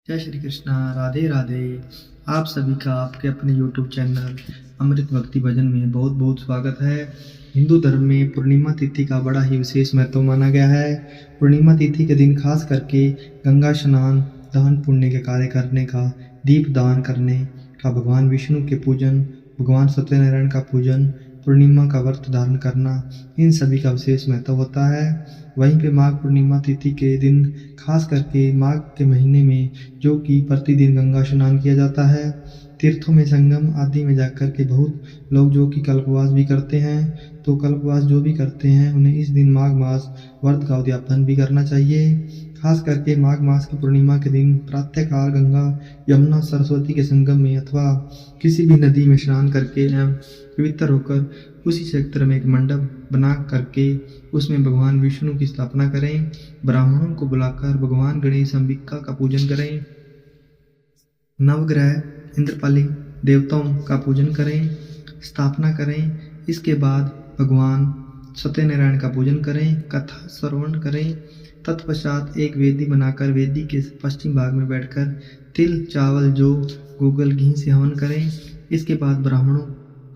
जय श्री कृष्णा, राधे राधे। आप सभी का आपके अपने YouTube चैनल अमृत भक्ति भजन में बहुत बहुत स्वागत है। हिंदू धर्म में पूर्णिमा तिथि का बड़ा ही विशेष महत्व माना गया है। पूर्णिमा तिथि के दिन खास करके गंगा स्नान, दान पुण्य के कार्य करने का, दीप दान करने का, भगवान विष्णु के पूजन, भगवान सत्यनारायण का पूजन, पूर्णिमा का व्रत धारण करना, इन सभी का विशेष महत्व होता है। वहीं पे माघ पूर्णिमा तिथि के दिन खास करके माघ के महीने में जो कि प्रतिदिन गंगा स्नान किया जाता है। तीर्थों में, संगम आदि में जाकर के बहुत लोग जो कि कल्पवास भी करते हैं, तो कल्पवास जो भी करते हैं उन्हें इस दिन माघ मास व्रत का उद्यापन भी करना चाहिए। खास करके माघ मास की पूर्णिमा के दिन प्रातःकाल गंगा, यमुना, सरस्वती के संगम में अथवा किसी भी नदी में स्नान करके एवं पवित्र होकर उसी क्षेत्र में एक मंडप बना करके उसमें भगवान विष्णु की स्थापना करें। ब्राह्मणों को बुलाकर भगवान गणेश, अंबिका का पूजन करें। नवग्रह, इंद्रपालिक देवताओं का पूजन करें, स्थापना करें। इसके बाद भगवान सत्यनारायण का पूजन करें, कथा श्रवण करें। तत्पश्चात एक वेदी बनाकर वेदी के पश्चिम भाग में बैठकर तिल, चावल, जौ, गूगल, घी से हवन करें। इसके बाद ब्राह्मणों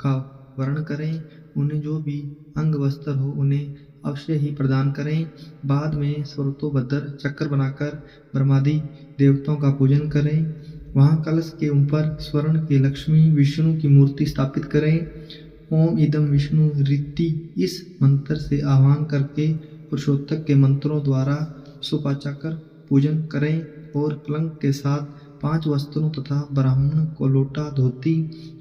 का वर्ण करें, उन्हें जो भी अंग वस्त्र हो उन्हें अवश्य ही प्रदान करें। बाद में स्वरोतोभद्र चक्र बनाकर ब्रह्मादि देवताओं का पूजन करें। वहाँ कलश के ऊपर स्वर्ण के लक्ष्मी विष्णु की मूर्ति स्थापित करें। ओम इदम विष्णु रीति इस मंत्र से आह्वान करके पुरुषोत्तक के मंत्रों द्वारा सुपाचाकर पूजन करें और पलंग के साथ 5 वस्त्रों तथा ब्राह्मण को लोटा, धोती,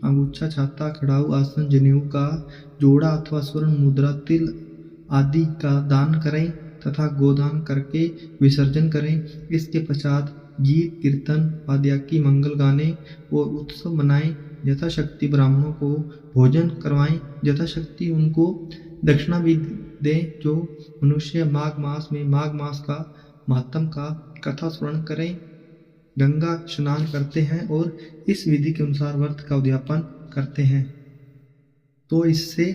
अंगूछा, छाता, खड़ाऊ, आसन, जनेऊ का जोड़ा अथवा स्वर्ण मुद्रा, तिल आदि का दान करें तथा गोदान करके विसर्जन करें। इसके पश्चात गीत, कीर्तन, वाद्याकी, मंगल गाने और उत्सव मनाएं। यथाशक्ति ब्राह्मणों को भोजन करवाएं, यथाशक्ति उनको दक्षिणा भी दें। जो मनुष्य माघ मास में माघ मास का महात्म का कथा श्रवण करें, गंगा स्नान करते हैं और इस विधि के अनुसार व्रत का उद्यापन करते हैं, तो इससे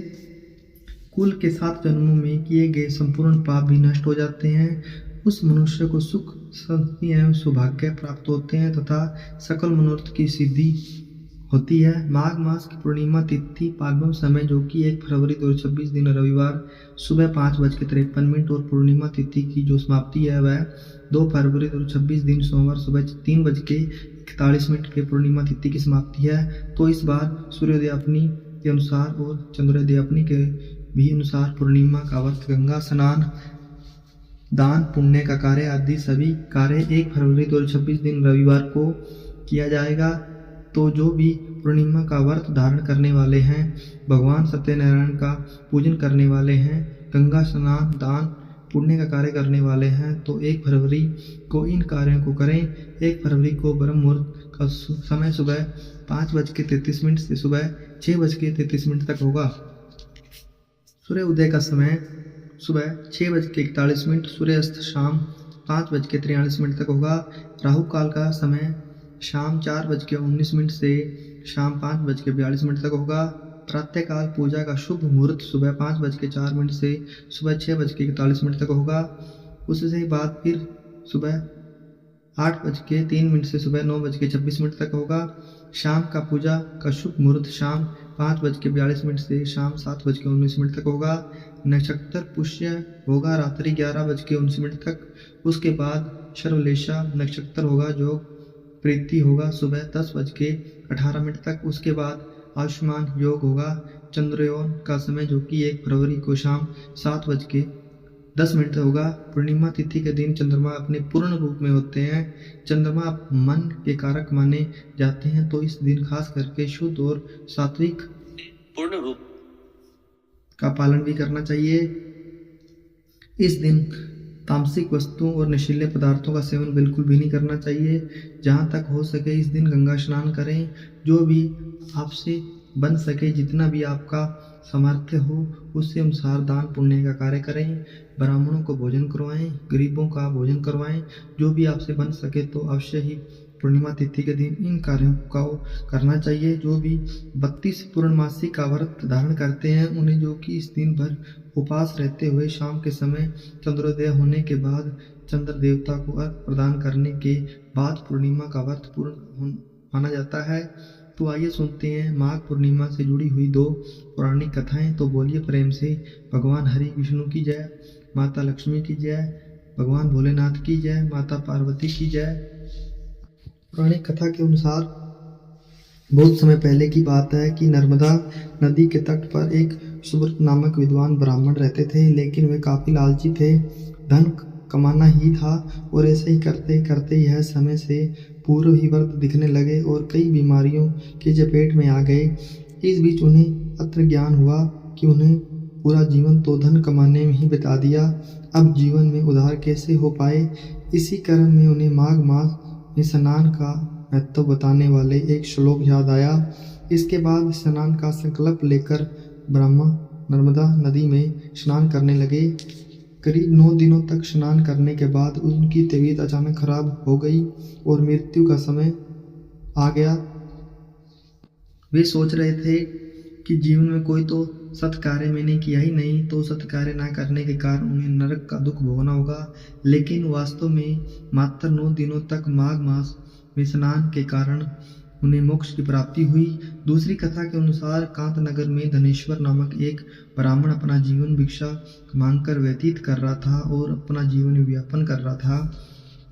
कुल के 7 जन्मों में किए गए संपूर्ण पाप भी नष्ट हो जाते हैं। उस मनुष्य को सुख, शांति एवं सौभाग्य प्राप्त होते हैं तथा सकल मनोरथ की सिद्धि होती है। माघ मास की पूर्णिमा तिथि पाल्गुन समय जो कि 1 फरवरी 2026 दिन रविवार सुबह 5:53 और पूर्णिमा तिथि की जो समाप्ति है वह 2 फरवरी 2026 दिन सोमवार सुबह 3:41 के पूर्णिमा तिथि की समाप्ति है। तो इस बार सूर्योदय अपनी के अनुसार और चंद्रोदय अपनी के भी अनुसार पूर्णिमा का व्रत, गंगा स्नान, दान पुण्य का कार्य आदि सभी कार्य 1 फरवरी 2026 दिन रविवार को किया जाएगा। तो जो भी पूर्णिमा का व्रत धारण करने वाले हैं, भगवान सत्यनारायण का पूजन करने वाले हैं, गंगा स्नान, दान पुण्य का कार्य करने वाले हैं, तो 1 फरवरी को इन कार्यों को करें। 1 फरवरी को ब्रह्म मुहूर्त का समय सुबह 5:33 से सुबह 6:33 तक होगा। सूर्य उदय का समय सुबह 6:41, सूर्यास्त शाम 5:43 तक होगा। राहु काल का समय शाम 4:19 से शाम 5:42 तक होगा। प्रातःकाल पूजा का शुभ मुहूर्त सुबह 5:04 से सुबह 6:41 तक होगा। उससे बाद फिर सुबह 8:03 से सुबह 9:26 तक होगा। शाम का पूजा का शुभ मुहूर्त शाम 5:42 से शाम 7:19 तक होगा। नक्षत्र पुष्य होगा रात्रि 11:19 तक। उसके बाद सर्वलेशा नक्षत्र होगा जो प्रीति होगा सुबह 10:18 तक। उसके बाद आयुष्मान योग होगा। चंद्रयोन का समय जो कि 1 फरवरी को शाम 7:10 होगा। पूर्णिमा तिथि के दिन चंद्रमा अपने पूर्ण रूप में होते हैं। चंद्रमा मन के कारक माने जाते हैं, तो इस दिन खास करके शुद्ध और सात्विक पूर्ण रूप का पालन भी करना चाहिए। इस दिन तामसिक वस्तुओं और नशीले पदार्थों का सेवन बिल्कुल भी नहीं करना चाहिए। जहाँ तक हो सके इस दिन गंगा स्नान करें। जो भी आपसे बन सके, जितना भी आपका सामर्थ्य हो, उसके अनुसार दान पुण्य का कार्य करें। ब्राह्मणों को भोजन करवाएं, गरीबों का भोजन करवाएं। जो भी आपसे बन सके तो अवश्य ही पूर्णिमा तिथि के दिन इन कार्यों को करना चाहिए। जो भी 32 पूर्णमासी का व्रत धारण करते हैं उन्हें जो कि इस दिन भर उपवास रहते हुए शाम के समय चंद्रोदय होने के बाद चंद्र देवता को अर्घ प्रदान करने के बाद पूर्णिमा का व्रत पूर्ण माना जाता है। तो आइए सुनते हैं माघ पूर्णिमा से जुड़ी हुई 2 पौराणिक कथाएं। तो बोलिए प्रेम से भगवान हरि विष्णु की जय, माता लक्ष्मी की जय, भगवान भोलेनाथ की जय, माता पार्वती की जय। पौराणिक कथा के अनुसार बहुत समय पहले की बात है कि नर्मदा नदी के तट पर एक सुब्रत नामक विद्वान ब्राह्मण रहते थे, लेकिन वे काफी लालची थे। धन कमाना ही था और ऐसे ही करते करते यह समय से पूर्व ही व्रत दिखने लगे और कई बीमारियों के चपेट में आ गए। इस बीच उन्हें अत्र ज्ञान हुआ कि उन्हें पूरा जीवन तो धन कमाने में ही बिता दिया, अब जीवन में उद्धार कैसे हो पाए। इसी क्रम में उन्हें माघ मास में स्नान का महत्व बताने वाले एक श्लोक याद आया। इसके बाद स्नान का संकल्प लेकर ब्रह्मा नर्मदा नदी में स्नान करने लगे। करीब 9 दिनों तक स्नान करने के बाद उनकी तबीयत अचानक खराब हो गई और मृत्यु का समय आ गया। वे सोच रहे थे कि जीवन में कोई तो सत्कार्य मैंने किया ही नहीं, तो सत्कार्य न करने के कारण उन्हें नरक का दुख भोगना होगा। लेकिन वास्तव में मात्र 9 दिनों तक माघ मास में स्नान के कारण उन्हें मोक्ष की प्राप्ति हुई। दूसरी कथा के अनुसार कांत नगर में धनेश्वर नामक एक ब्राह्मण अपना जीवन भिक्षा मांगकर व्यतीत कर रहा था और अपना जीवन व्यापन कर रहा था।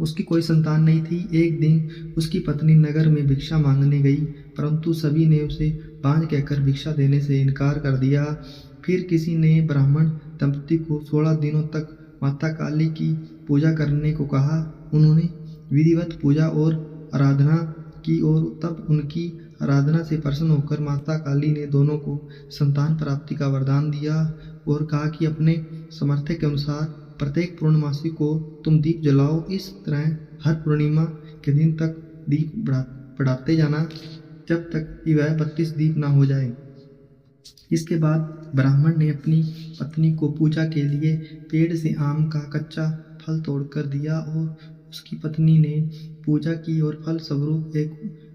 उसकी कोई संतान नहीं थी। एक दिन उसकी पत्नी नगर में भिक्षा मांगने गई, परंतु सभी ने उसे बांझ कहकर भिक्षा देने से इनकार कर दिया। फिर किसी ने ब्राह्मण दंपति को 16 दिनों तक माता काली की पूजा करने को कहा। उन्होंने विधिवत पूजा और आराधना की और तब उनकी आराधना से प्रसन्न होकर माता काली ने दोनों को संतान प्राप्ति का वरदान दिया और कहा कि अपने सामर्थ्य के अनुसार प्रत्येक पूर्णमासी को तुम दीप जलाओ। इस तरह हर पूर्णिमा के दिन तक दीप बढ़ाते जाना जब तक कि वह 32 दीप ना हो जाए। इसके बाद ब्राह्मण ने अपनी पत्नी को पूजा के लिए पेड़ से आम का कच्चा फल तोड़कर दिया और उसकी पत्नी ने पूजा की और फल स्वरूप एक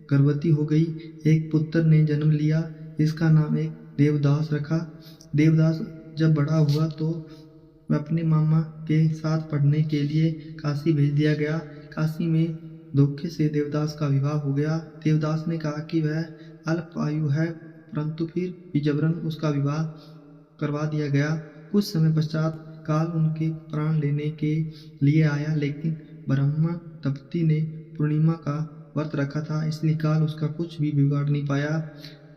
गर्भवती हो गई। एक पुत्र ने जन्म लिया, इसका नाम एक देवदास रखा। देवदास जब बड़ा हुआ तो वह अपने मामा के साथ पढ़ने के लिए काशी भेज दिया गया। काशी में धोखे से देवदास का विवाह हो गया। देवदास ने कहा कि वह अल्प आयु है, परंतु फिर भी जबरन उसका विवाह करवा दिया गया। कुछ समय पश्चात काल उनके प्राण लेने के लिए आया, लेकिन ब्रह्मा दंपति ने पूर्णिमा का व्रत रखा था, इसलिए काल उसका कुछ भी बिगाड़ नहीं पाया।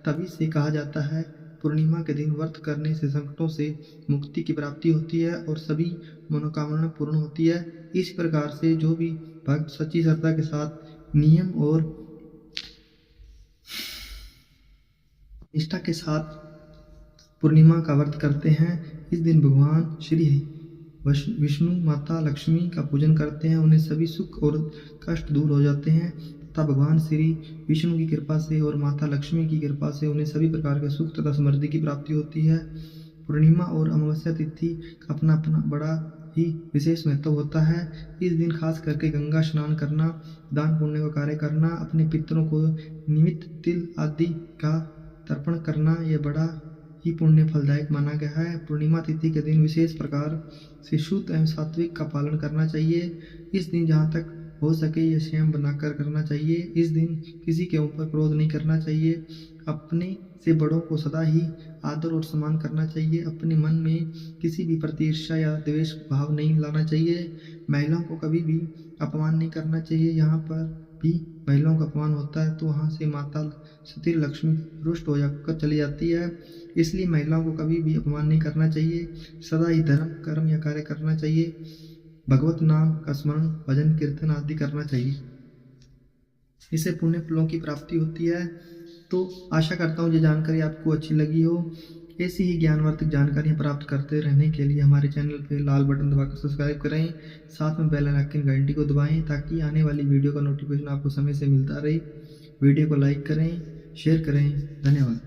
तभी से कहा जाता है पूर्णिमा के दिन व्रत करने से संकटों से मुक्ति की प्राप्ति होती है और सभी मनोकामना पूर्ण होती है। इस प्रकार से जो भी भक्त सच्ची श्रद्धा के साथ नियम और निष्ठा के साथ पूर्णिमा का व्रत करते हैं, इस दिन भगवान श्री विष्णु माता लक्ष्मी का पूजन करते हैं, उन्हें सभी सुख और कष्ट दूर हो जाते हैं तथा भगवान श्री विष्णु की कृपा से और माता लक्ष्मी की कृपा से उन्हें सभी प्रकार के सुख तथा समृद्धि की प्राप्ति होती है। पूर्णिमा और अमावस्या तिथि का अपना अपना बड़ा ही विशेष महत्व होता है। इस दिन खास करके गंगा स्नान करना, दान पुण्य का कार्य करना, अपने पितरों को निमित्त तिल आदि का तर्पण करना, यह बड़ा ही पुण्य फलदायक माना गया है। पूर्णिमा तिथि के दिन विशेष प्रकार से शुद्ध एवं सात्विक का पालन करना चाहिए। इस दिन जहाँ तक हो सके यह स्वयं बनाकर करना चाहिए। इस दिन किसी के ऊपर क्रोध नहीं करना चाहिए। अपने से बड़ों को सदा ही आदर और सम्मान करना चाहिए। अपने मन में किसी भी प्रतिर्षा या द्वेष भाव नहीं लाना चाहिए। महिलाओं को कभी भी अपमान नहीं करना चाहिए। यहाँ पर भी महिलाओं का अपमान होता है तो वहाँ से माता सती लक्ष्मी रुष्ट हो जाकर चली जाती है। इसलिए महिलाओं को कभी भी अपमान नहीं करना चाहिए। सदा ही धर्म कर्म या कार्य करना चाहिए। भगवत नाम का स्मरण भजन कीर्तन आदि करना चाहिए। इससे पुण्य फलों की प्राप्ति होती है। तो आशा करता हूँ ये जानकारी आपको अच्छी लगी हो। ऐसी ही ज्ञानवर्धक जानकारियाँ प्राप्त करते रहने के लिए हमारे चैनल पे लाल बटन दबाकर सब्सक्राइब करें, साथ में बेल आइकन घंटी को दबाएं ताकि आने वाली वीडियो का नोटिफिकेशन आपको समय से मिलता रहे। वीडियो को लाइक करें, शेयर करें। धन्यवाद।